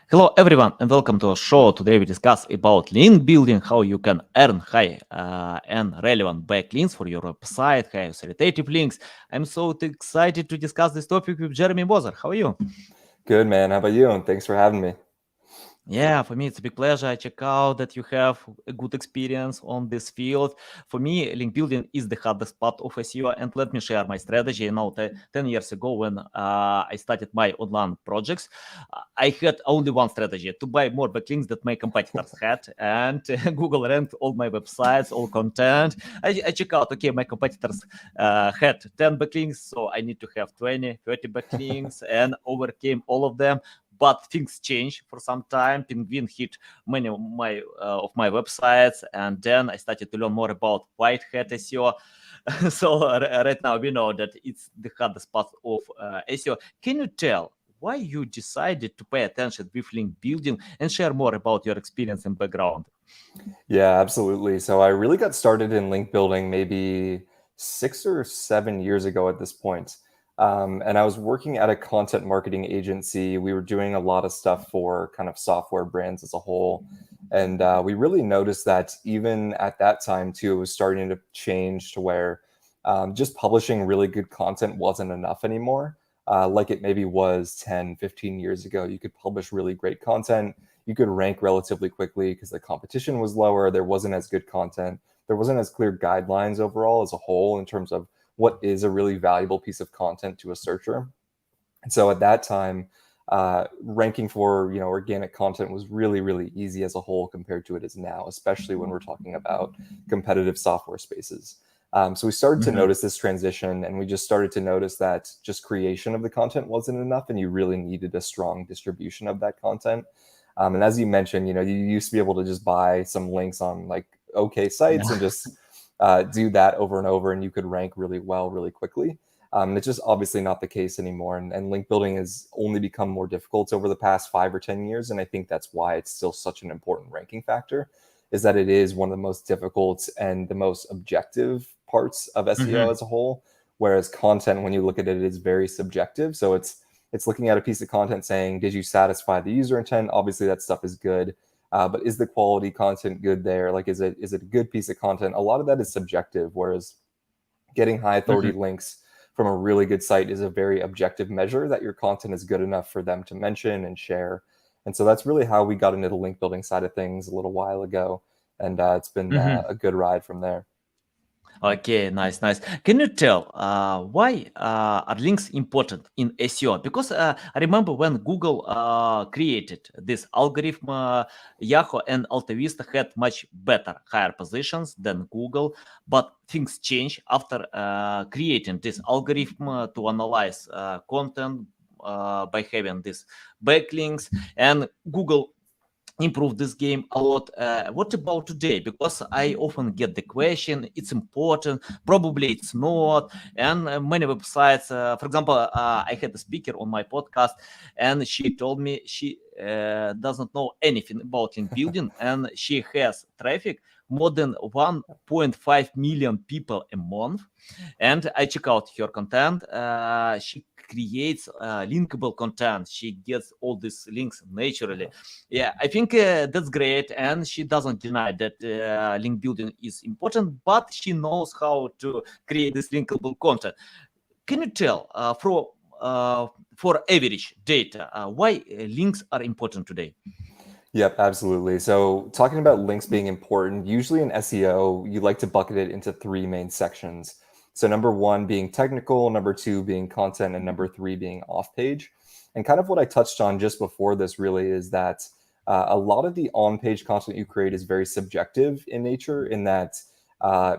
Hello everyone and welcome to our show. Today we discuss about link building, how you can earn high and relevant backlinks for your website, high authoritative links. I'm so excited to discuss this topic with Jeremy Moser. How are you? Good, man. How about you? And thanks for having me. Yeah, for me it's a big pleasure. I check out that you have a good experience on this field. For me, link building is the hardest part of SEO. And let me share my strategy. 10 years ago, when I started my online projects, I had only one strategy to buy more backlinks that my competitors had. And Google ranked all my websites, all content. I check out, okay, my competitors had 10 backlinks, so I need to have 20, 30 backlinks and overcame all of them, but things change for some time. Penguin hit many of my websites, and then I started to learn more about white hat SEO. So right now we know that it's the hardest part of SEO. Can you tell why you decided to pay attention with link building and share more about your experience and background? Yeah, absolutely. So I really got started in link building maybe 6 or 7 years ago at this point. And I was working at a content marketing agency. We were doing a lot of stuff for kind of software brands as a whole. And we really noticed that even at that time, too, it was starting to change to where just publishing really good content wasn't enough anymore. Like it maybe was 10, 15 years ago. You could publish really great content, you could rank relatively quickly because the competition was lower. There wasn't as good content. There wasn't as clear guidelines overall as a whole in terms of what is a really valuable piece of content to a searcher. And so at that time, ranking for organic content was really really easy as a whole compared to it is now, especially when we're talking about competitive software spaces. So we started to Mhm. notice this transition, and we just started to notice that just creation of the content wasn't enough, and you really needed a strong distribution of that content. And as you mentioned, you used to be able to just buy some links on like okay sites and Yeah. just do that over and over, and you could rank really well really quickly. It's just obviously not the case anymore. And link building has only become more difficult over the past 5 or 10 years. And I think that's why it's still such an important ranking factor, is that it is one of the most difficult and the most objective parts of SEO Mhm. as a whole. Whereas content, when you look at it, is very subjective. So it's looking at a piece of content saying, did you satisfy the user intent? Obviously, that stuff is good. But is the quality content good there? Like, is it a good piece of content? A lot of that is subjective, whereas getting high authority Mhm. links from a really good site is a very objective measure that your content is good enough for them to mention and share. And so that's really how we got into the link building side of things a little while ago. And it's been Mhm. a good ride from there. Okay, nice, nice. Can you tell why are links important in SEO? Because I remember when Google created this algorithm, Yahoo and AltaVista had much better, higher positions than Google, but things change after creating this algorithm to analyze content by having these backlinks, and Google improve this game a lot. What about today? Because I often get the question, it's important, probably it's not. And many websites, for example, I had a speaker on my podcast, and she told me she doesn't know anything about link building, and she has traffic more than 1.5 million people a month. And I check out her content. She creates linkable content. She gets all these links naturally. Yeah, I think that's great, and she doesn't deny that link building is important, but she knows how to create this linkable content. Can you tell for average data why links are important today? Yep, absolutely. So, talking about links being important, usually in SEO, you like to bucket it into three main sections. So, number one being technical, number two being content, and number three being off page. And kind of what I touched on just before this really is that a lot of the on page content you create is very subjective in nature, in that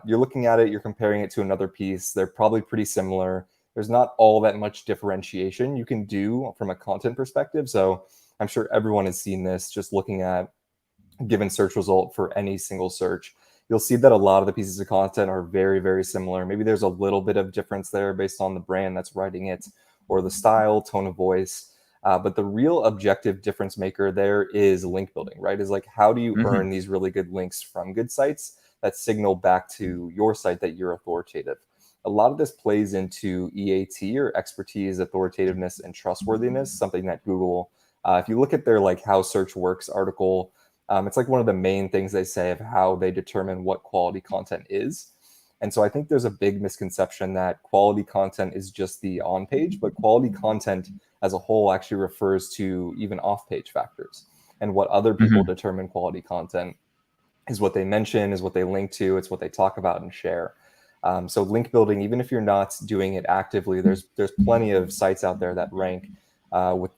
you're looking at it, you're comparing it to another piece, they're probably pretty similar. There's not all that much differentiation you can do from a content perspective. So, I'm sure everyone has seen this just looking at a given search result for any single search. You'll see that a lot of the pieces of content are very, very similar. Maybe there's a little bit of difference there based on the brand that's writing it or the style, tone of voice. But the real objective difference maker there is link building, right? Is like, how do you Mhm. earn these really good links from good sites that signal back to your site that you're authoritative? A lot of this plays into EAT, or expertise, authoritativeness, and trustworthiness, something that Google If you look at their like how search works article, it's like one of the main things they say of how they determine what quality content is. And so I think there's a big misconception that quality content is just the on page, but quality content as a whole actually refers to even off page factors. And what other people Mhm. determine quality content is what they mention, is what they link to, it's what they talk about and share. So link building, even if you're not doing it actively, there's plenty of sites out there that rank with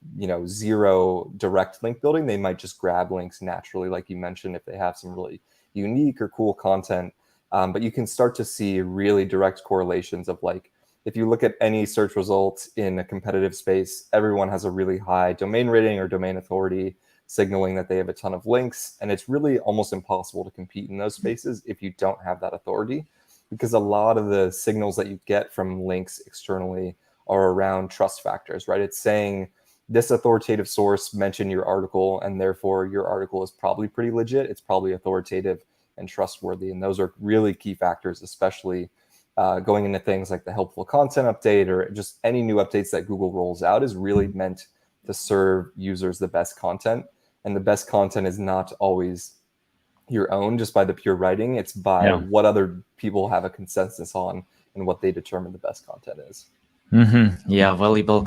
zero direct link building. They might just grab links naturally, like you mentioned, if they have some really unique or cool content. But you can start to see really direct correlations of like, if you look at any search results in a competitive space, everyone has a really high domain rating or domain authority, signaling that they have a ton of links. And it's really almost impossible to compete in those spaces if you don't have that authority, because a lot of the signals that you get from links externally are around trust factors, right? It's saying this authoritative source mentioned your article, and therefore your article is probably pretty legit. It's probably authoritative and trustworthy. And those are really key factors, especially going into things like the helpful content update or just any new updates that Google rolls out is really meant to serve users the best content. And the best content is not always your own just by the pure writing. It's by Yeah. what other people have a consensus on and what they determine the best content is. Yeah, valuable.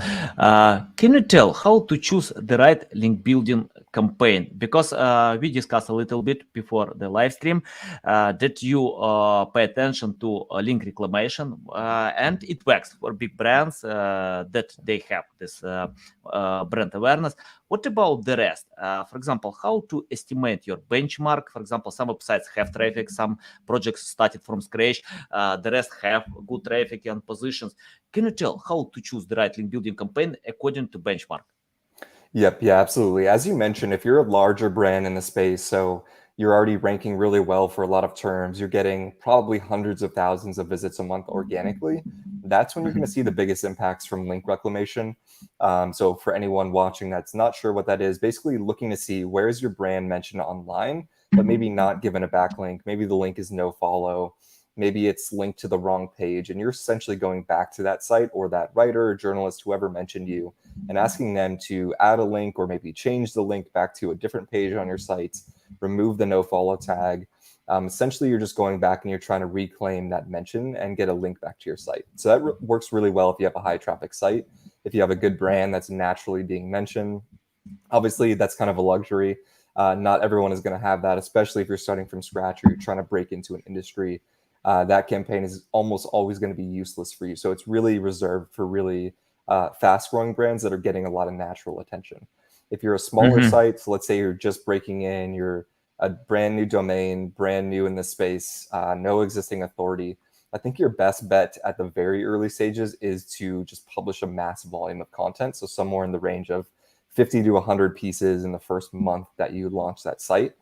Can you tell how to choose the right link building campaign? Because we discussed a little bit before the live stream that you pay attention to link reclamation, and it works for big brands that they have this brand awareness. What about the rest? For example, how to estimate your benchmark? For example, some websites have traffic, some projects started from scratch, the rest have good traffic and positions. Can you tell how to choose the right link building campaign according to benchmark? Yep, yeah, absolutely. As you mentioned, if you're a larger brand in the space, so you're already ranking really well for a lot of terms, you're getting probably hundreds of thousands of visits a month organically, that's when you're going to see the biggest impacts from link reclamation. So for anyone watching that's not sure what that is, basically looking to see where is your brand mentioned online, but maybe not given a backlink. Maybe the link is no follow. Maybe it's linked to the wrong page, and you're essentially going back to that site or that writer or journalist, whoever mentioned you, and asking them to add a link or maybe change the link back to a different page on your site, remove the no follow tag. Essentially, you're just going back and you're trying to reclaim that mention and get a link back to your site. So that works really well if you have a high traffic site. If you have a good brand that's naturally being mentioned, obviously that's kind of a luxury. Not everyone is going to have that, especially if you're starting from scratch or you're trying to break into an industry. That campaign is almost always going to be useless for you. So it's really reserved for really fast growing brands that are getting a lot of natural attention. If you're a smaller Mhm. site, so let's say you're just breaking in, you're a brand new domain, brand new in this space, no existing authority, I think your best bet at the very early stages is to just publish a massive volume of content. So somewhere in the range of 50 to 100 pieces in the first month that you launch that site.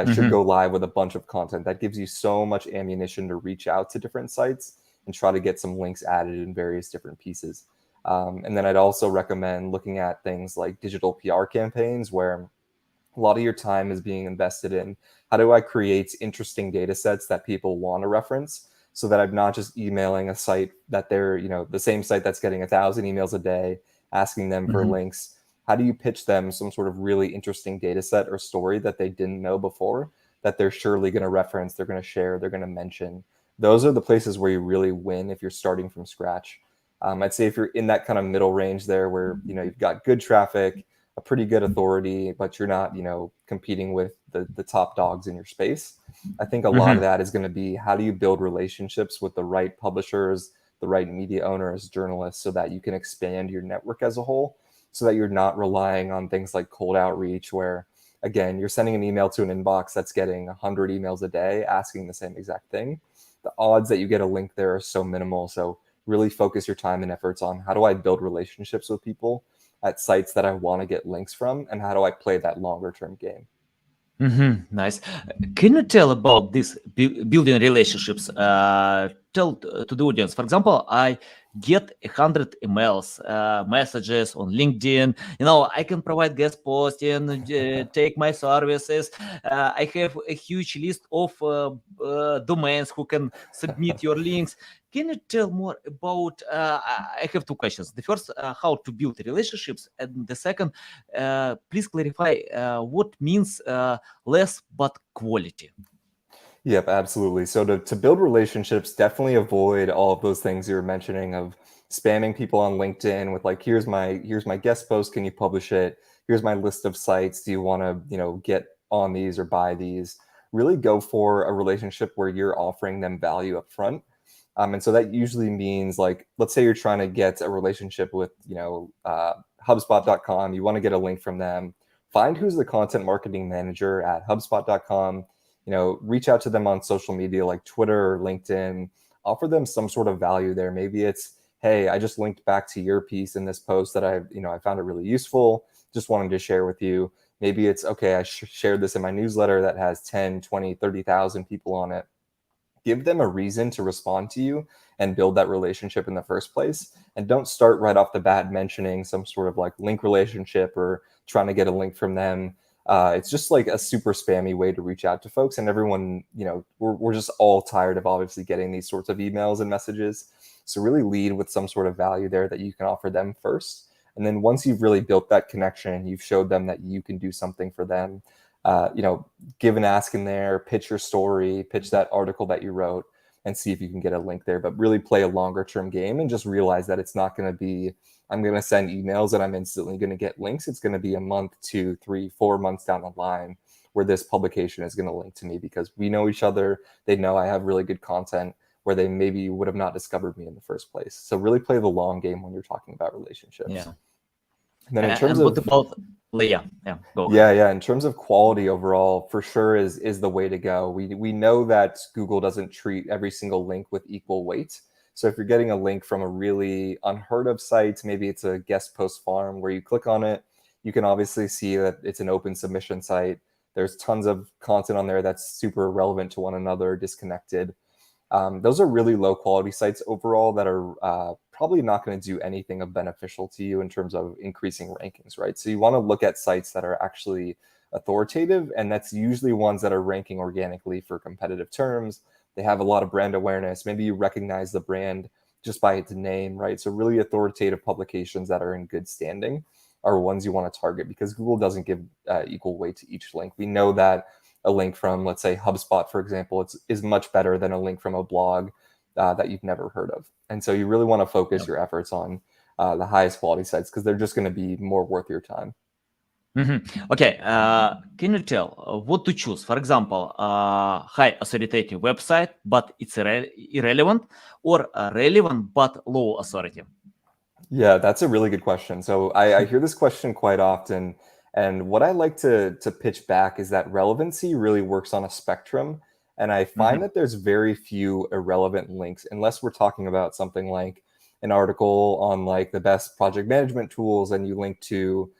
Should Mhm. go live with a bunch of content. That gives you so much ammunition to reach out to different sites and try to get some links added in various different pieces. And then I'd also recommend looking at things like digital PR campaigns where a lot of your time is being invested in how do I create interesting data sets that people want to reference so that I'm not just emailing a site that they're, the same site that's getting 1,000 emails a day, asking them for Mhm. links. How do you pitch them some sort of really interesting data set or story that they didn't know before that they're surely going to reference, they're going to share, they're going to mention? Those are the places where you really win if you're starting from scratch. I'd say if you're in that kind of middle range there where, you've got good traffic, a pretty good authority, but you're not, competing with the top dogs in your space. I think a lot of Mhm. that is going to be how do you build relationships with the right publishers, the right media owners, journalists, so that you can expand your network as a whole, so that you're not relying on things like cold outreach, where again you're sending an email to an inbox that's getting 100 emails a day asking the same exact thing. The odds that you get a link there are so minimal. So really focus your time and efforts on how do I build relationships with people at sites that I want to get links from, and how do I play that longer term game. Nice. Can you tell about this building relationships? tell to the audience? For example, I get 100 emails, messages on LinkedIn. I can provide guest posting, take my services. I have a huge list of domains who can submit your links. Can you tell more about? I have two questions. The first, how to build relationships, and the second, please clarify what means less but quality. Yep, absolutely. So to build relationships, definitely avoid all of those things you were mentioning of spamming people on LinkedIn with like, here's my guest post, can you publish it? Here's my list of sites. Do you want to, get on these or buy these? Really go for a relationship where you're offering them value up front. And so that usually means like, let's say you're trying to get a relationship with, HubSpot.com. You want to get a link from them. Find who's the content marketing manager at HubSpot.com. Reach out to them on social media like Twitter or LinkedIn. Offer them some sort of value there. Maybe it's, hey, I just linked back to your piece in this post that I found it really useful. Just wanted to share with you. Maybe it's, okay, I shared this in my newsletter that has 10, 20, 30,000 people on it. Give them a reason to respond to you and build that relationship in the first place. And don't start right off the bat mentioning some sort of like link relationship or trying to get a link from them. It's just like a super spammy way to reach out to folks. And everyone, we're just all tired of obviously getting these sorts of emails and messages. So really lead with some sort of value there that you can offer them first. And then once you've really built that connection, you've showed them that you can do something for them, give an ask in there, pitch your story, pitch that article that you wrote, and see if you can get a link there. But really play a longer term game and just realize that it's not going to be, I'm going to send emails and I'm instantly going to get links. It's going to be a month, 2, 3, 4 months down the line where this publication is going to link to me because we know each other. They know I have really good content where they maybe would have not discovered me in the first place. So really play the long game when you're talking about relationships. Yeah. And then in terms And what of about Leah? Yeah, go ahead. Yeah. In terms of quality overall, for sure is the way to go. We know that Google doesn't treat every single link with equal weight. So if you're getting a link from a really unheard of site, maybe it's a guest post farm where you click on it, you can obviously see that it's an open submission site. There's tons of content on there that's super relevant to one another, disconnected. Those are really low quality sites overall that are probably not going to do anything of beneficial to you in terms of increasing rankings, right? So you want to look at sites that are actually authoritative, and that's usually ones that are ranking organically for competitive terms. They have a lot of brand awareness. Maybe you recognize the brand just by its name, right? So really authoritative publications that are in good standing are ones you want to target because Google doesn't give equal weight to each link. We know that a link from, let's say, HubSpot, for example, is much better than a link from a blog that you've never heard of. And so you really want to focus your efforts on the highest quality sites because they're just going to be more worth your time. Okay, can you tell what to choose? For example, high authoritative website, but it's irrelevant, or relevant but low authority? Yeah, that's a really good question. So I hear this question quite often. And what I like to pitch back is that relevancy really works on a spectrum. And I find that there's very few irrelevant links, unless we're talking about something like an article on like the best project management tools, and you link to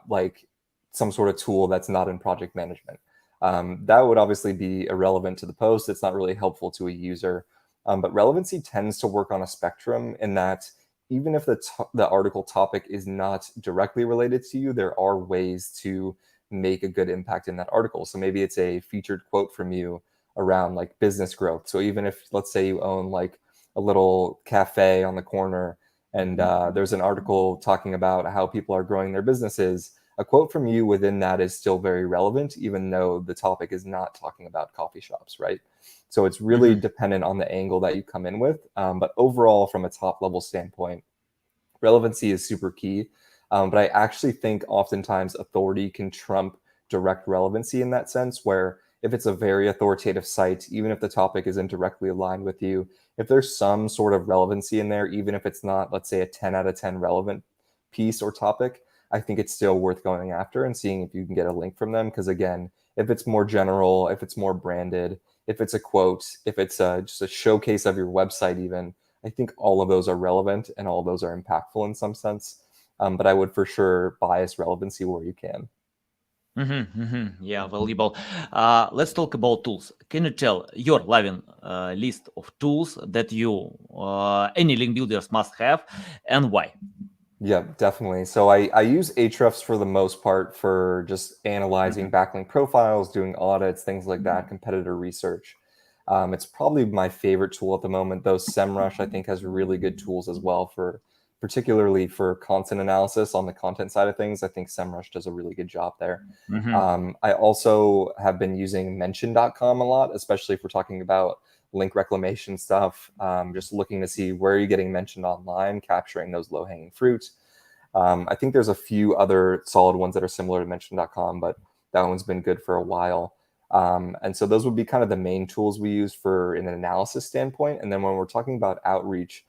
like some sort of tool that's not in project management. That would obviously be irrelevant to the post. It's not really helpful to a user. But relevancy tends to work on a spectrum in that even if the article topic is not directly related to you, there are ways to make a good impact in that article. So maybe it's a featured quote from you around like business growth. So even if, let's say, you own like a little cafe on the corner and there's an article talking about how people are growing their businesses, a quote from you within that is still very relevant, even though the topic is not talking about coffee shops, right? So it's really dependent on the angle that you come in with. But overall, from a top level standpoint, relevancy is super key. But I actually think oftentimes authority can trump direct relevancy in that sense, where if it's a very authoritative site, even if the topic isn't directly aligned with you, if there's some sort of relevancy in there, even if it's not, let's say, a 10 out of 10 relevant piece or topic, I think it's still worth going after and seeing if you can get a link from them. Because again, if it's more general, if it's more branded, if it's a quote, if it's just a showcase of your website even, I think all of those are relevant and all of those are impactful in some sense. But I would for sure bias relevancy where you can. Yeah, valuable. Let's talk about tools. Can you tell your loving list of tools that you any link builders must have, and why? Yeah, definitely. So I use Ahrefs for the most part for just analyzing Mhm, backlink profiles, doing audits, things like that, competitor research. It's probably my favorite tool at the moment, though SEMrush I think has really good tools as well for particularly for content analysis on the content side of things. I think SEMrush does a really good job there. mhm, I also have been using mention.com a lot, especially if we're talking about link reclamation stuff, just looking to see where you're getting mentioned online, capturing those low hanging fruits. I think there's a few other solid ones that are similar to mention.com, but that one's been good for a while. And so those would be kind of the main tools we use for an analysis standpoint. And then when we're talking about outreach,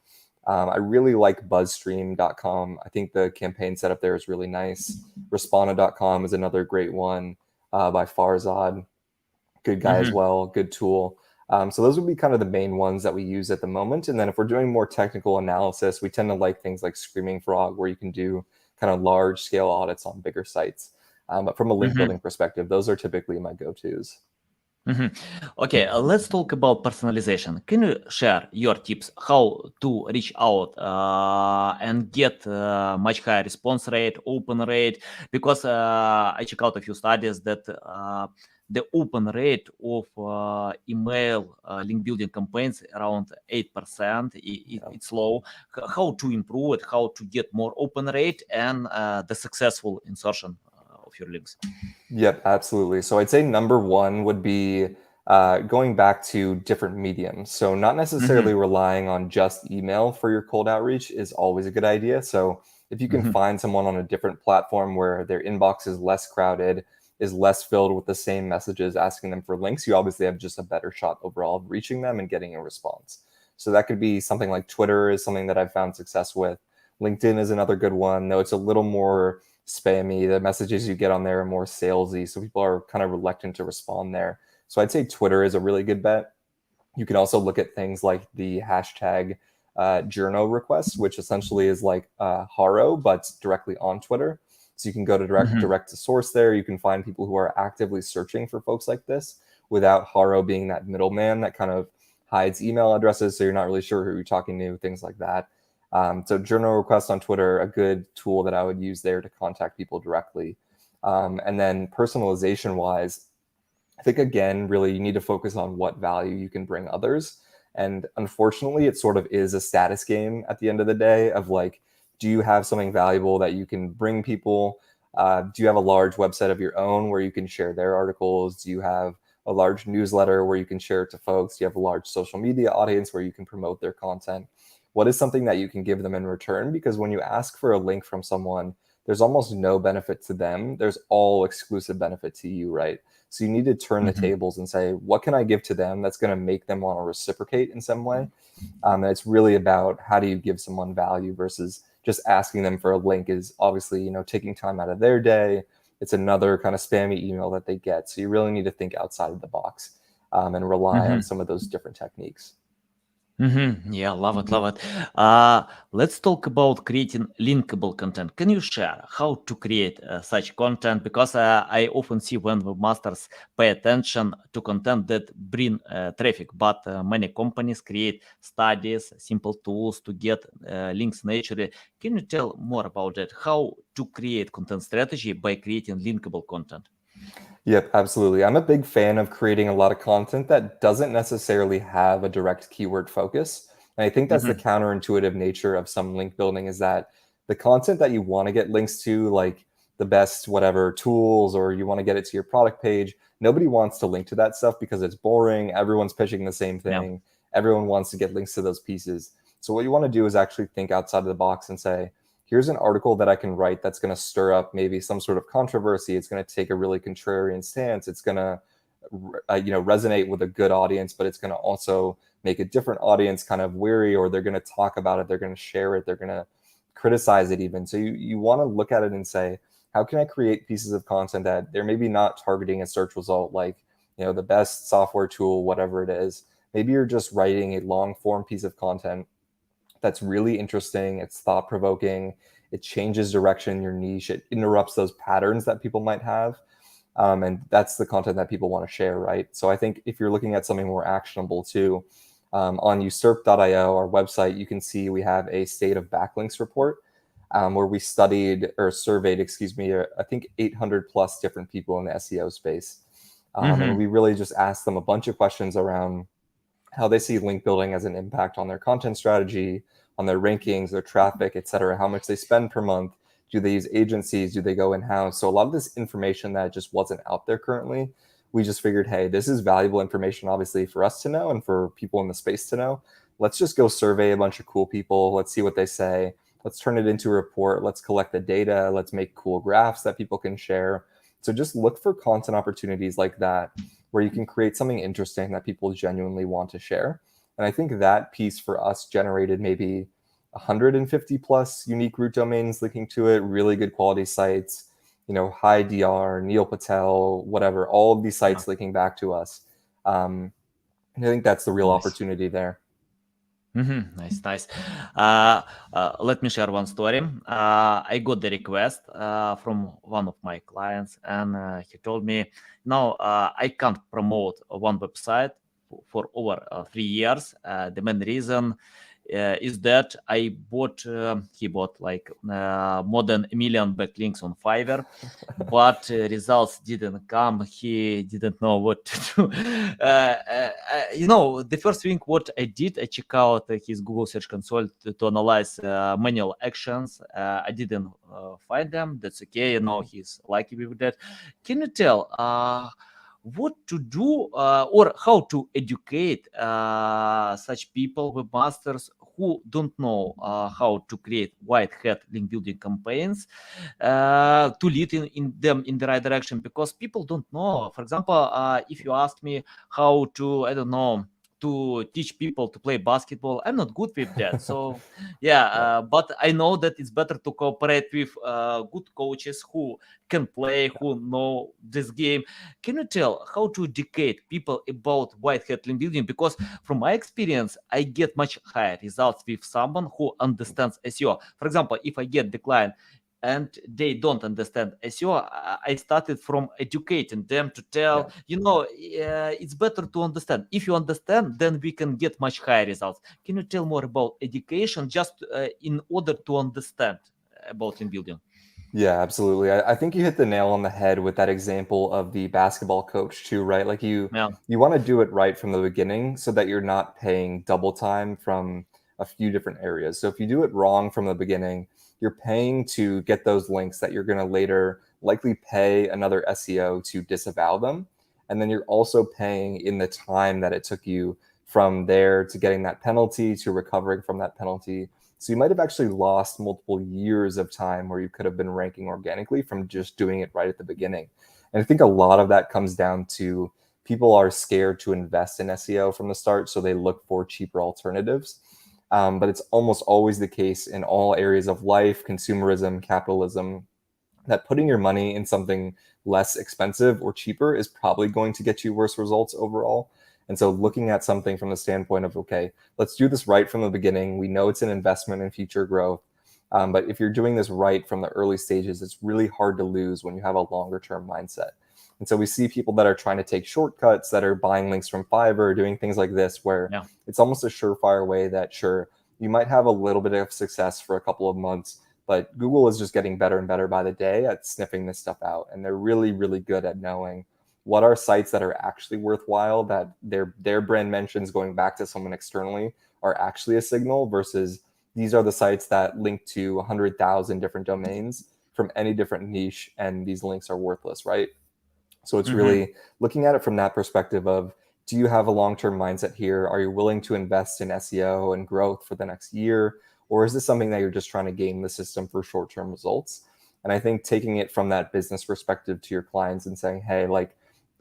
I really like buzzstream.com. I think the campaign setup there is really nice. Responded.com is another great one by Farzad, good guy as mhm. well, good tool. So those would be kind of the main ones that we use at the moment. And then if we're doing more technical analysis, we tend to like things like Screaming Frog, where you can do kind of large scale audits on bigger sites. But from a link Mhm. building perspective, those are typically my go-tos. Mhm. Okay, let's talk about personalization. Can you share your tips how to reach out and get much higher response rate, open rate? Because I check out a few studies that the open rate of email link building campaigns around 8%. Yeah. It's low. How to improve it? How to get more open rate and the successful insertion of your links? Yep, absolutely. So I'd say number one would be going back to different mediums. So not necessarily Mhm. relying on just email for your cold outreach is always a good idea. So if you can Mhm. find someone on a different platform where their inbox is less crowded, is less filled with the same messages asking them for links, you obviously have just a better shot overall of reaching them and getting a response. So that could be something like Twitter is something that I've found success with. LinkedIn is another good one, though it's a little more spammy. The messages you get on there are more salesy, so people are kind of reluctant to respond there. So I'd say Twitter is a really good bet. You can also look at things like the hashtag journo requests, which essentially is like Haro, but directly on Twitter. So you can go to Mhm. direct to source there. You can find people who are actively searching for folks like this without Haro being that middleman that kind of hides email addresses, so you're not really sure who you're talking to, things like that. So journal requests on Twitter, a good tool that I would use there to contact people directly. And then personalization wise, I think again, really, you need to focus on what value you can bring others. And unfortunately, it sort of is a status game at the end of the day of like, do you have something valuable that you can bring people? Do you have a large website of your own where you can share their articles? Do you have a large newsletter where you can share it to folks? Do you have a large social media audience where you can promote their content? What is something that you can give them in return? Because when you ask for a link from someone, there's almost no benefit to them. There's all exclusive benefit to you, right? So you need to turn the Mhm. tables and say, what can I give to them that's going to make them want to reciprocate in some way? And it's really about how do you give someone value versus just asking them for a link is obviously, taking time out of their day. It's another kind of spammy email that they get. So you really need to think outside of the box and rely on Mhm. some of those different techniques. Yeah, love it, love it. Let's talk about creating linkable content. Can you share how to create such content? Because I often see when webmasters pay attention to content that bring traffic, but many companies create studies, simple tools to get links naturally. Can you tell more about that? How to create content strategy by creating linkable content? Yep, absolutely. I'm a big fan of creating a lot of content that doesn't necessarily have a direct keyword focus. And I think that's the Mhm. counterintuitive nature of some link building is that the content that you want to get links to, like the best whatever tools, or you want to get it to your product page, nobody wants to link to that stuff because it's boring. Everyone's pitching the same Yeah. thing. Everyone wants to get links to those pieces. So what you want to do is actually think outside of the box and say, here's an article that I can write that's going to stir up maybe some sort of controversy. It's going to take a really contrarian stance. It's going to, resonate with a good audience, but it's going to also make a different audience kind of weary, or they're going to talk about it. They're going to share it. They're going to criticize it even. So you want to look at it and say, how can I create pieces of content that they're maybe not targeting a search result like, the best software tool, whatever it is. Maybe you're just writing a long form piece of content that's really interesting. It's thought provoking. It changes direction in your niche. It interrupts those patterns that people might have. And that's the content that people want to share, right? So I think if you're looking at something more actionable too, on usurp.io, our website, you can see we have a state of backlinks report where we studied or surveyed, excuse me, I think 800 plus different people in the SEO space. And Mm-hmm. we really just asked them a bunch of questions around how they see link building as an impact on their content strategy, on their rankings, their traffic, et cetera, how much they spend per month. Do they use agencies? Do they go in house? So a lot of this information that just wasn't out there currently, we just figured, hey, this is valuable information, obviously, for us to know and for people in the space to know. Let's just go survey a bunch of cool people. Let's see what they say. Let's turn it into a report. Let's collect the data. Let's make cool graphs that people can share. So just look for content opportunities like that where you can create something interesting that people genuinely want to share. And I think that piece for us generated maybe 150 plus unique root domains linking to it, really good quality sites, Hi DR, Neil Patel, whatever, all of these Yeah. sites linking back to us. And I think that's the real Nice. opportunity there. Mm-hmm. Nice, nice. Uh, Let me share one story. I got the request from one of my clients, and he told me, "No, I can't promote one website for over 3 years. The main reason is that he bought like more than a million backlinks on Fiverr, but results didn't come. He didn't know what to do. The first thing what I did, I check out his Google Search Console to analyze manual actions. I didn't find them. That's okay. He's lucky with that. Can you tell what to do or how to educate such people, webmasters who don't know how to create white hat link building campaigns to lead in them in the right direction, because people don't know. For example, if you ask me how to, I don't know, to teach people to play basketball, I'm not good with that. So yeah, Yeah. but I know that it's better to cooperate with good coaches who can play, who know this game. Can you tell how to educate people about white hat link building? Because from my experience, I get much higher results with someone who understands SEO. For example, if I get the client and they don't understand SEO, I started from educating them to Yeah. tell, it's better to understand. If you understand, then we can get much higher results. Can you tell more about education just in order to understand about link building? Yeah, absolutely. I think you hit the nail on the head with that example of the basketball coach too, right? Like Yeah. you want to do it right from the beginning so that you're not paying double time from a few different areas. So if you do it wrong from the beginning, you're paying to get those links that you're going to later likely pay another SEO to disavow them. And then you're also paying in the time that it took you from there to getting that penalty to recovering from that penalty. So you might have actually lost multiple years of time where you could have been ranking organically from just doing it right at the beginning. And I think a lot of that comes down to people are scared to invest in SEO from the start, so they look for cheaper alternatives. But it's almost always the case in all areas of life, consumerism, capitalism, that putting your money in something less expensive or cheaper is probably going to get you worse results overall. And so looking at something from the standpoint of, okay, let's do this right from the beginning. We know it's an investment in future growth. But if you're doing this right from the early stages, it's really hard to lose when you have a longer term mindset. And so we see people that are trying to take shortcuts, that are buying links from Fiverr, doing things like this, where Yeah. it's almost a surefire way that, sure, you might have a little bit of success for a couple of months, but Google is just getting better and better by the day at sniffing this stuff out. And they're really, really good at knowing what are sites that are actually worthwhile, that their brand mentions going back to someone externally are actually a signal, versus these are the sites that link to 100,000 different domains from any different niche, and these links are worthless, right? So it's Mm-hmm. really looking at it from that perspective of, do you have a long-term mindset here? Are you willing to invest in SEO and growth for the next year? Or is this something that you're just trying to game the system for short-term results? And I think taking it from that business perspective to your clients and saying, hey, like,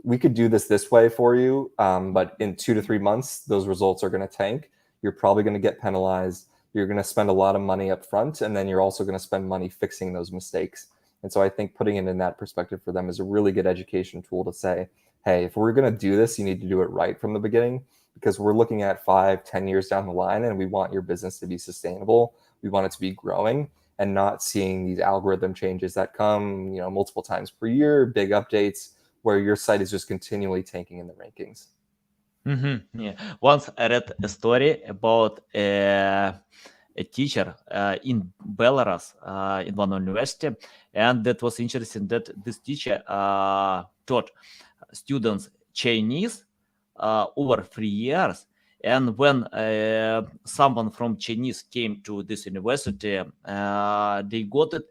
we could do this way for you, but in 2 to 3 months, those results are going to tank. You're probably going to get penalized. You're going to spend a lot of money up front, and then you're also going to spend money fixing those mistakes. And so I think putting it in that perspective for them is a really good education tool to say, hey, if we're going to do this, you need to do it right from the beginning, because we're looking at 5, 10 years down the line, and we want your business to be sustainable. We want it to be growing and not seeing these algorithm changes that come, multiple times per year, big updates. where your site is just continually tanking in the rankings. Yeah. Once I read a story about a teacher in Belarus in one university, and that was interesting that this teacher taught students Chinese over 3 years. And when someone from Chinese came to this university, they got it.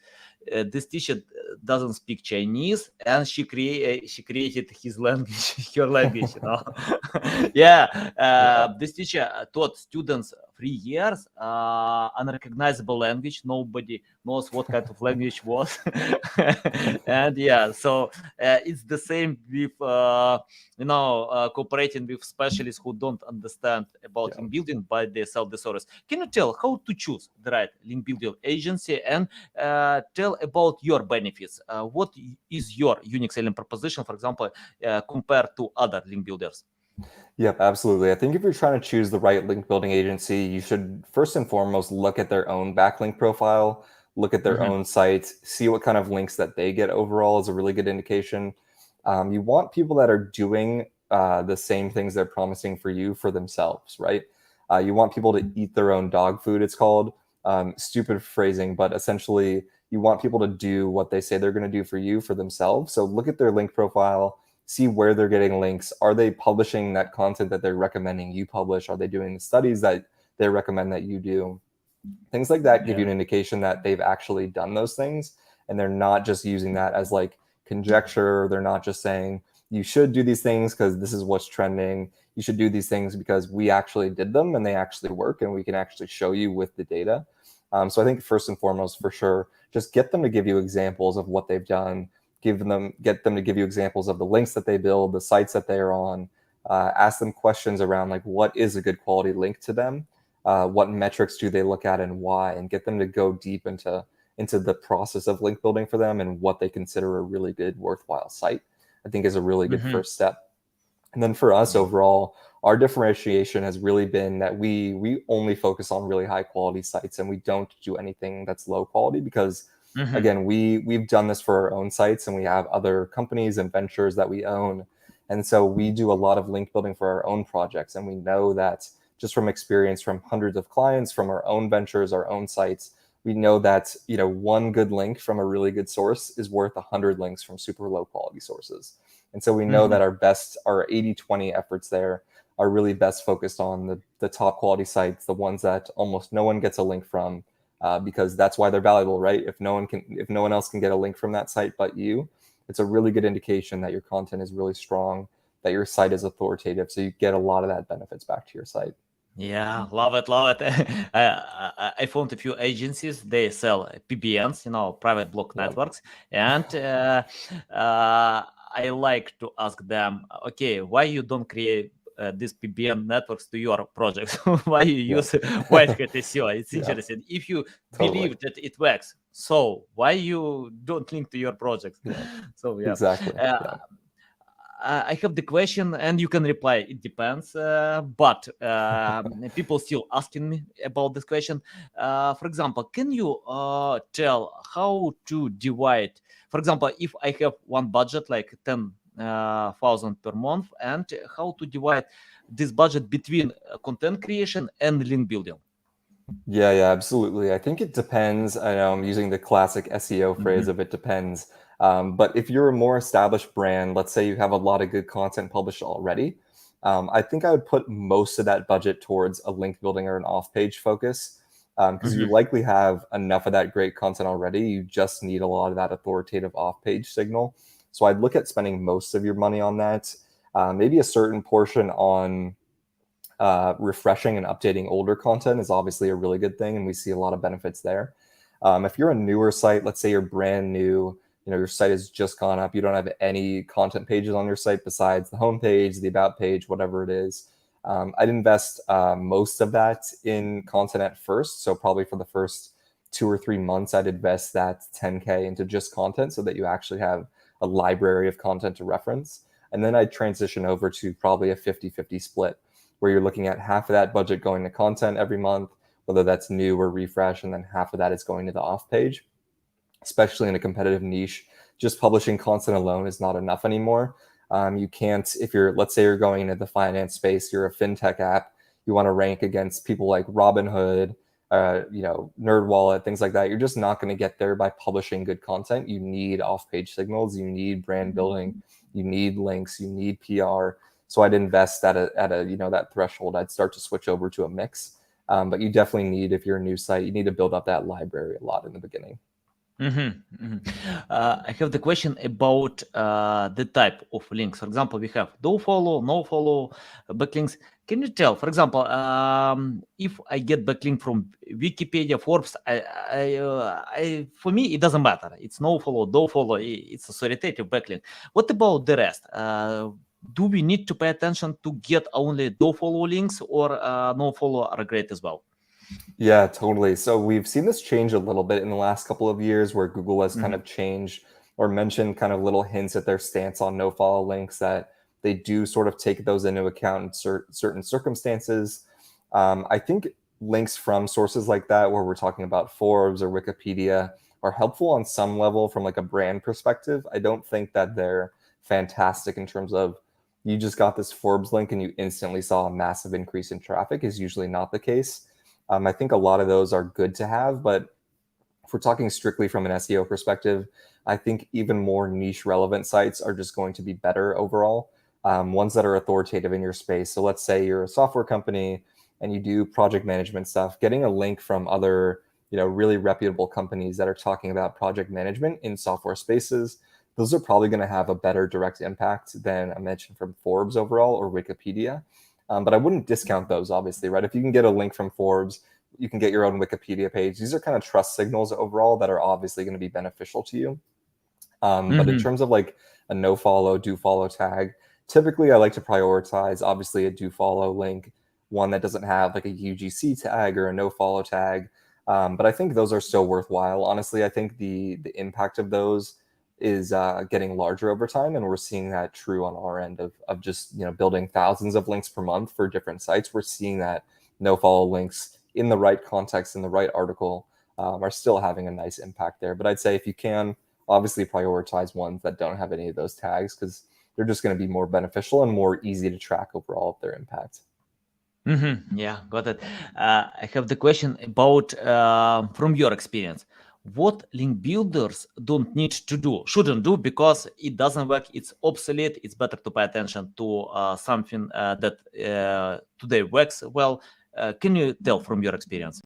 This teacher doesn't speak Chinese, and she created his language, her language. Yeah, Yeah. this teacher taught students 3 years unrecognizable language. Nobody knows what kind of language was, and yeah, so it's the same with cooperating with specialists who don't understand about Yeah. link building, but they sell the service. Can you tell how to choose the right link building agency and tell about your benefits? What is your unique selling proposition, for example, compared to other link builders? Yep, absolutely. I think if you're trying to choose the right link building agency, you should first and foremost look at their own backlink profile, look at their Mhm, own site, see what kind of links that they get overall is a really good indication. You want people that are doing the same things they're promising for you for themselves, right? You want people to eat their own dog food, it's called. Stupid phrasing, but essentially, you want people to do what they say they're going to do for you for themselves. So look at their link profile, see where they're getting links. Are they publishing that content that they're recommending you publish? Are they doing the studies that they recommend that you do? Things like that give you yeah. an indication that they've actually done those things and they're not just using that as like conjecture. They're not just saying you should do these things because this is what's trending. You should do these things because we actually did them and they actually work and we can actually show you with the data. So I think first and foremost, for sure, just get them to give you examples of what they've done. Get them to give you examples of the links that they build, the sites that they are on. Ask them questions around like what is a good quality link to them, what metrics do they look at and why, and get them to go deep into the process of link building for them and what they consider a really good, worthwhile site. I think is a really good Mhm, first step. And then for us yeah. overall, our differentiation has really been that we only focus on really high quality sites and we don't do anything that's low quality because Mhm, again, we've done this for our own sites and we have other companies and ventures that we own. And so we do a lot of link building for our own projects. And we know that just from experience from hundreds of clients, from our own ventures, our own sites, we know that one good link from a really good source is worth 100 links from super low quality sources. And so we know mhm, that our 80/20 efforts there are really best focused on the top quality sites, the ones that almost no one gets a link from, because that's why they're valuable, right? If no one else can get a link from that site but you, it's a really good indication that your content is really strong, that your site is authoritative, so you get a lot of that benefits back to your site. yeah, love it, love it. I found a few agencies. They sell PBNs, private block Yeah. networks, and uh, I like to ask them, okay, why you don't create these PBN networks to your projects? Why you Yeah. use white hat SEO? It's Yeah. interesting. If you Totally. believe that it works, so why you don't link to your projects? Yeah. So yeah. Exactly. Uh, Yeah. I have the question, and you can reply. It depends, but people still asking me about this question. For example, can you tell how to divide? For example, if I have one budget like 10,000 per month, and how to divide this budget between content creation and link building? Yeah, yeah, absolutely. I think it depends. I know I'm using the classic SEO phrase Mhm, of it depends. But if you're a more established brand, let's say you have a lot of good content published already, I think I would put most of that budget towards a link building or an off page focus because you mhm, likely have enough of that great content already. You just need a lot of that authoritative off page signal. So I'd look at spending most of your money on that, maybe a certain portion on refreshing and updating older content is obviously a really good thing, and we see a lot of benefits there. If you're a newer site, let's say you're brand new, your site has just gone up, you don't have any content pages on your site besides the homepage, the about page, whatever it is. I'd invest most of that in content at first. So probably for the first 2 or 3 months, I'd invest that 10K into just content so that you actually have a library of content to reference. And then I'd transition over to probably a 50-50 split where you're looking at half of that budget going to content every month, whether that's new or refresh, and then half of that is going to the off page. especially in a competitive niche. Just publishing content alone is not enough anymore. You can't, if you're, let's say you're going into the finance space, you're a fintech app, you want to rank against people like Robinhood, NerdWallet, things like that. You're just not going to get there by publishing good content. You need off-page signals, you need brand building, you need links, you need PR. So I'd invest at a that threshold. I'd start to switch over to a mix. But you definitely need, if you're a new site, you need to build up that library a lot in the beginning. I have the question about the type of links. For example, we have do follow, no follow, backlinks. Can you tell, for example, if I get backlink from Wikipedia, Forbes, for me it doesn't matter. It's no follow, do follow. It's authoritative backlink. What about the rest? Do we need to pay attention to get only do follow links, or no follow are great as well? Yeah, totally. So we've seen this change a little bit in the last couple of years where Google has kind Mhm. of changed or mentioned kind of little hints at their stance on no follow links, that they do sort of take those into account in certain circumstances. I think links from sources like that, where we're talking about Forbes or Wikipedia, are helpful on some level from like a brand perspective. I don't think that they're fantastic in terms of you just got this Forbes link and you instantly saw a massive increase in traffic, is usually not the case. I think a lot of those are good to have, but if we're talking strictly from an SEO perspective, I think even more niche relevant sites are just going to be better overall. Ones that are authoritative in your space. So let's say you're a software company and you do project management stuff, getting a link from other, really reputable companies that are talking about project management in software spaces, those are probably going to have a better direct impact than I mentioned from Forbes overall or Wikipedia. But I wouldn't discount those, obviously, right? If you can get a link from Forbes, you can get your own Wikipedia page. These are kind of trust signals overall that are obviously going to be beneficial to you. But in Mhm. terms of like a no follow, do follow tag, typically I like to prioritize obviously a do follow link, one that doesn't have like a UGC tag or a no follow tag. But I think those are still worthwhile. Honestly, I think the impact of those is getting larger over time, and we're seeing that true on our end of just building thousands of links per month for different sites. We're seeing that no follow links in the right context, in the right article, are still having a nice impact there. But I'd say if you can, obviously prioritize ones that don't have any of those tags, because they're just going to be more beneficial and more easy to track overall of their impact. Yeah, got it. I have the question about from your experience. What link builders don't need to do, shouldn't do, because it doesn't work, it's obsolete. It's better to pay attention to something that today works well. Can you tell from your experience?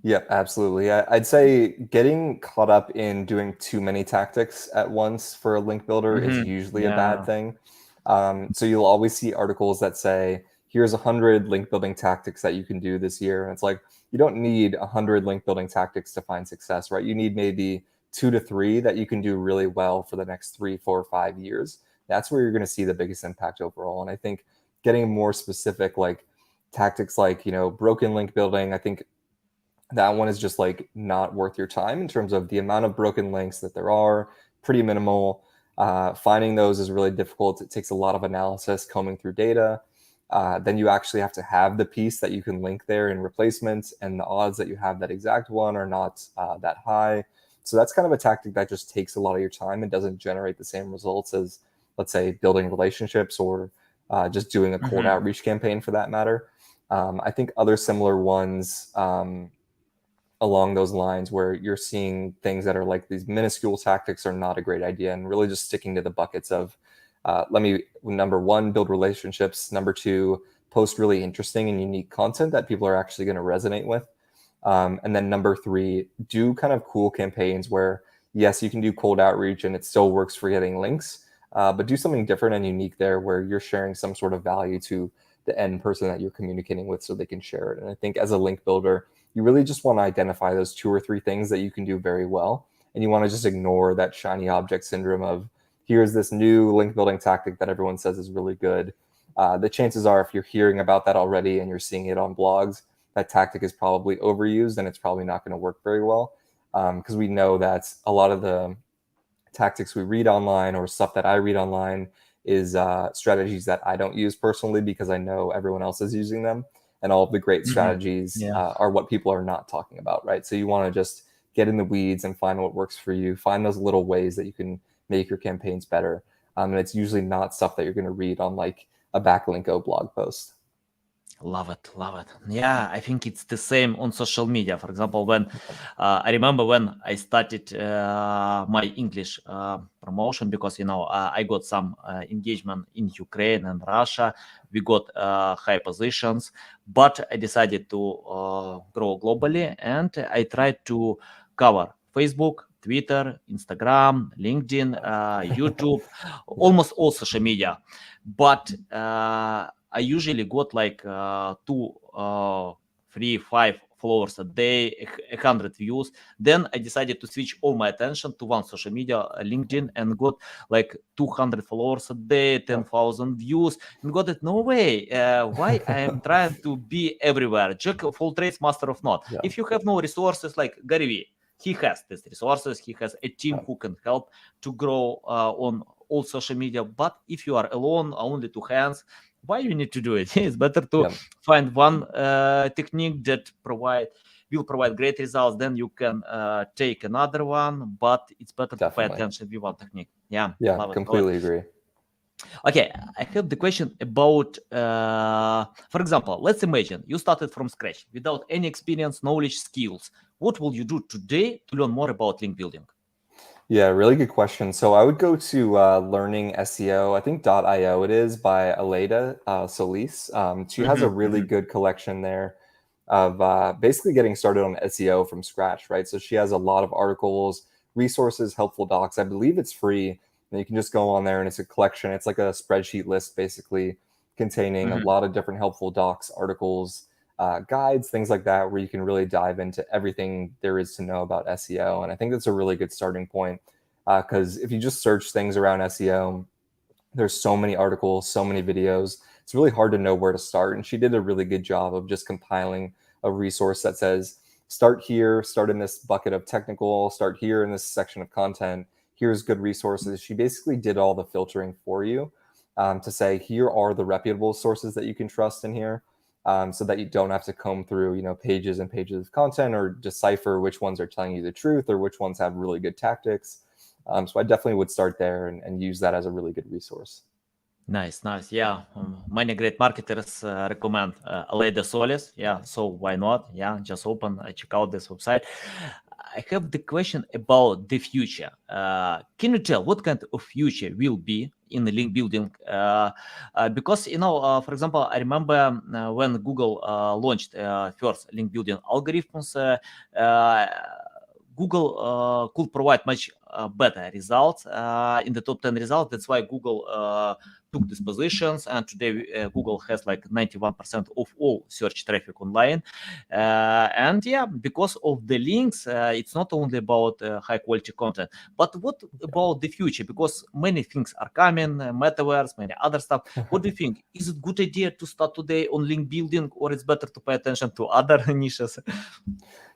Yeah, absolutely. I'd say getting caught up in doing too many tactics at once for a link builder is usually a bad Yeah. thing. So you'll always see articles that say, here's 100 link building tactics that you can do this year. And it's like, you don't need 100 link building tactics to find success, right? You need maybe 2 to 3 that you can do really well for the next 3, 4, 5 years. That's where you're going to see the biggest impact overall. And I think getting more specific, like tactics like, broken link building, I think that one is just like not worth your time in terms of the amount of broken links that there are, pretty minimal. Finding those is really difficult. It takes a lot of analysis, combing through data. Then you actually have to have the piece that you can link there in replacement, and the odds that you have that exact one are not that high. So that's kind of a tactic that just takes a lot of your time and doesn't generate the same results as, let's say, building relationships or just doing a cold Mhm. outreach campaign for that matter. I think other similar ones, along those lines, where you're seeing things that are like these minuscule tactics, are not a great idea, and really just sticking to the buckets of let me, number one, build relationships, number two, post really interesting and unique content that people are actually going to resonate with, and then number three, do kind of cool campaigns where yes, you can do cold outreach and it still works for getting links, but do something different and unique there where you're sharing some sort of value to the end person that you're communicating with so they can share it. And I think as a link builder, you really just want to identify those 2 or 3 things that you can do very well. And you want to just ignore that shiny object syndrome of here's this new link building tactic that everyone says is really good. The chances are, if you're hearing about that already and you're seeing it on blogs, that tactic is probably overused and it's probably not going to work very well. Because we know that a lot of the tactics we read online or stuff that I read online is strategies that I don't use personally because I know everyone else is using them. And all of the great Mhm. strategies Yeah. are what people are not talking about, right? So you want to just get in the weeds and find what works for you. Find those little ways that you can make your campaigns better. And it's usually not stuff that you're going to read on like a backlinko blog post. Love it, love it. Yeah, I think it's the same on social media. For example, when I remember when I started my English promotion, because I got some engagement in Ukraine and Russia. We got high positions, but I decided to grow globally, and I tried to cover Facebook, Twitter, Instagram, LinkedIn, YouTube, almost all social media. But I usually got like two, 3, 5 followers a day, 100 views. Then I decided to switch all my attention to one social media, LinkedIn, and got like 200 followers a day, Yeah. 10,000 views, and got it. No way. Why I am trying to be everywhere? Jack of all trades, master of none. Yeah. If you have no resources, like Gary Vee, he has these resources. He has a team Yeah. who can help to grow on all social media. But if you are alone, only two hands, why you need to do it? It's better to Yeah. find one technique that will provide great results. Then you can take another one, but it's better to pay Definitely. attention with one technique. Yeah, Yeah. love it, love it. Completely agree. Okay, I have the question about, for example, let's imagine you started from scratch without any experience, knowledge, skills. What will you do today to learn more about link building? Yeah, really good question. So I would go to Learning SEO. I think .io it is by Aleda Solis. She has a Mhm, really mhm, good collection there of basically getting started on SEO from scratch, right? So she has a lot of articles, resources, helpful docs. I believe it's free. And you can just go on there and it's a collection. It's like a spreadsheet list basically containing a mhm. lot of different helpful docs, articles, guides, things like that, where you can really dive into everything there is to know about SEO. And I think that's a really good starting point because if you just search things around SEO, there's so many articles, so many videos. It's really hard to know where to start. And she did a really good job of just compiling a resource that says, start here, start in this bucket of technical, start here in this section of content. Here's good resources. She basically did all the filtering for you to say, here are the reputable sources that you can trust in here. So that you don't have to comb through, pages and pages of content or decipher which ones are telling you the truth or which ones have really good tactics. So I definitely would start there and use that as a really good resource. Nice, nice. Yeah, many great marketers recommend Lady Solis. Yeah, so why not? Yeah, just open, check out this website. I have the question about the future. Can you tell what kind of future will be in the link building? Because for example, I remember when Google launched first link building algorithms. Uh, Google could provide much better results in the top 10 results. That's why Google took these positions, and today Google has like 91% of all search traffic online. And yeah, because of the links, it's not only about high quality content, but what about the future? Because many things are coming, metaverse, many other stuff. What do you think? Is it good idea to start today on link building, or it's better to pay attention to other niches?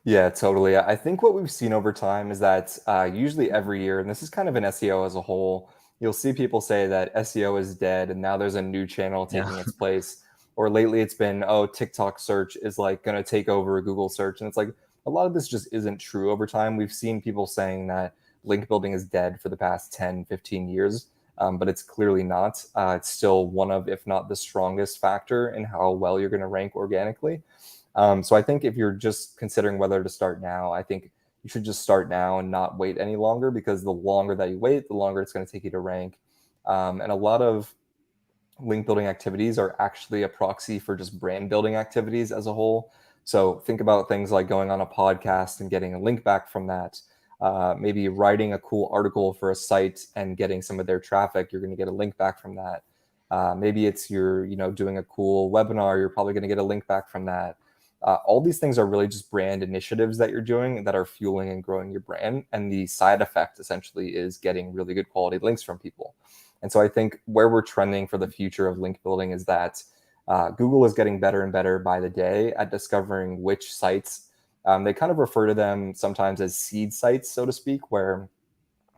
Yeah, totally. I think what we've seen over time is that usually every year, and this is kind of an SEO as a whole, you'll see people say that SEO is dead and now there's a new channel Yeah. taking its place. Or lately it's been, oh, TikTok search is like going to take over Google search. And it's like a lot of this just isn't true over time. We've seen people saying that link building is dead for the past 10, 15 years, but it's clearly not. It's still one of, if not the strongest factor in how well you're going to rank organically. So I think if you're just considering whether to start now, I think you should just start now and not wait any longer because the longer that you wait, the longer it's going to take you to rank. And a lot of link building activities are actually a proxy for just brand building activities as a whole. So think about things like going on a podcast and getting a link back from that. Maybe writing a cool article for a site and getting some of their traffic, you're going to get a link back from that. Maybe it's you're doing a cool webinar, you're probably going to get a link back from that. All these things are really just brand initiatives that you're doing that are fueling and growing your brand. And the side effect essentially is getting really good quality links from people. And so I think where we're trending for the future of link building is that Google is getting better and better by the day at discovering which sites. They kind of refer to them sometimes as seed sites, so to speak, where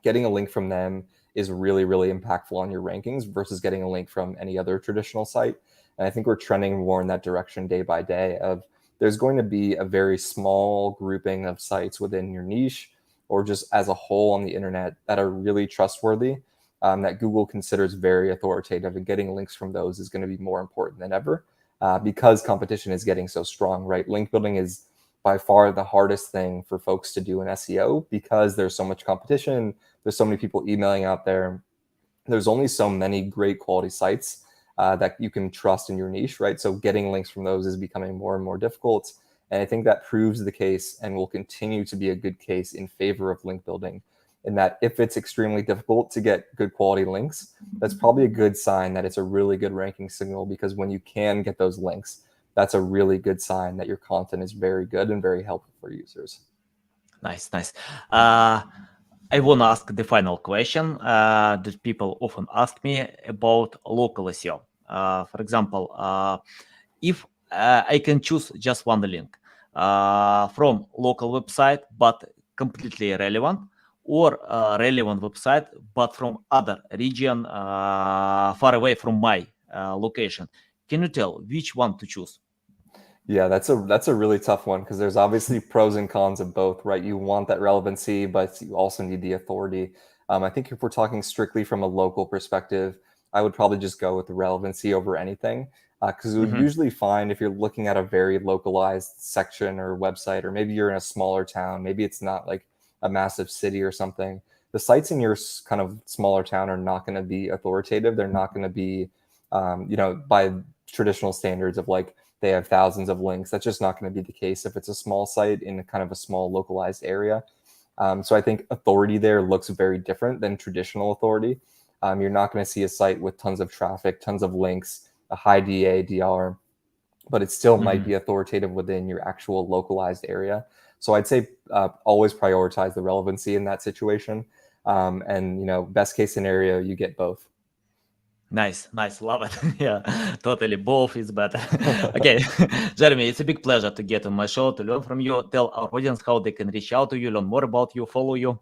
getting a link from them is really, really impactful on your rankings versus getting a link from any other traditional site. And I think we're trending more in that direction day by day of there's going to be a very small grouping of sites within your niche or just as a whole on the internet that are really trustworthy, that Google considers very authoritative, and getting links from those is going to be more important than ever, because competition is getting so strong, right? Link building is by far the hardest thing for folks to do in SEO because there's so much competition, there's so many people emailing out there, there's only so many great quality sites that you can trust in your niche, right? So getting links from those is becoming more and more difficult. And I think that proves the case and will continue to be a good case in favor of link building. In that, if it's extremely difficult to get good quality links, that's probably a good sign that it's a really good ranking signal, because when you can get those links, that's a really good sign that your content is very good and very helpful for users. Nice, nice. Uh, I want to ask the final question that people often ask me about local SEO. For example, if I can choose just one link from local website but completely relevant, or relevant website but from other region far away from my location, can you tell which one to choose? Yeah, that's a really tough one, because there's obviously pros and cons of both, right? You want that relevancy, but you also need the authority. I think if we're talking strictly from a local perspective, I would probably just go with the relevancy over anything, because you would Mhm. usually find, if you're looking at a very localized section or website, or maybe you're in a smaller town, maybe it's not like a massive city or something, the sites in your kind of smaller town are not going to be authoritative. They're not going to be, by traditional standards of like they have thousands of links. That's just not going to be the case if it's a small site in kind of a small localized area. So I think authority there looks very different than traditional authority. You're not going to see a site with tons of traffic, tons of links, a high DA, DR, but it still might Mhm. be authoritative within your actual localized area. So I'd say always prioritize the relevancy in that situation. And best case scenario, you get both. Nice, nice, love it. Yeah, totally. Both is better. Okay, Jeremy, it's a big pleasure to get on my show to learn from you. Tell our audience how they can reach out to you, learn more about you, follow you.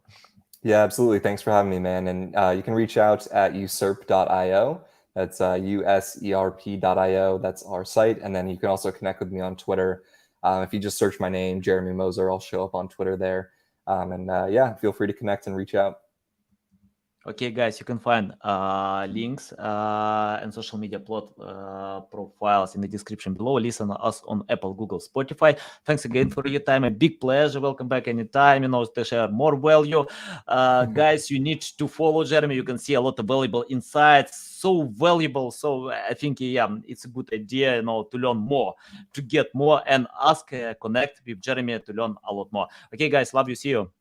Yeah, absolutely. Thanks for having me, man. And you can reach out at usurp.io. That's userp.io. That's our site. And then you can also connect with me on Twitter. If you just search my name, Jeremy Moser, I'll show up on Twitter there. And yeah, feel free to connect and reach out. Okay, guys, you can find links and social media plot profiles in the description below. Listen to us on Apple, Google, Spotify. Thanks again for your time. A big pleasure. Welcome back anytime, to share more value. Guys, you need to follow Jeremy. You can see a lot of valuable insights. So valuable. So I think, yeah, it's a good idea, to learn more, to get more, and ask, connect with Jeremy to learn a lot more. Okay, guys, love you. See you.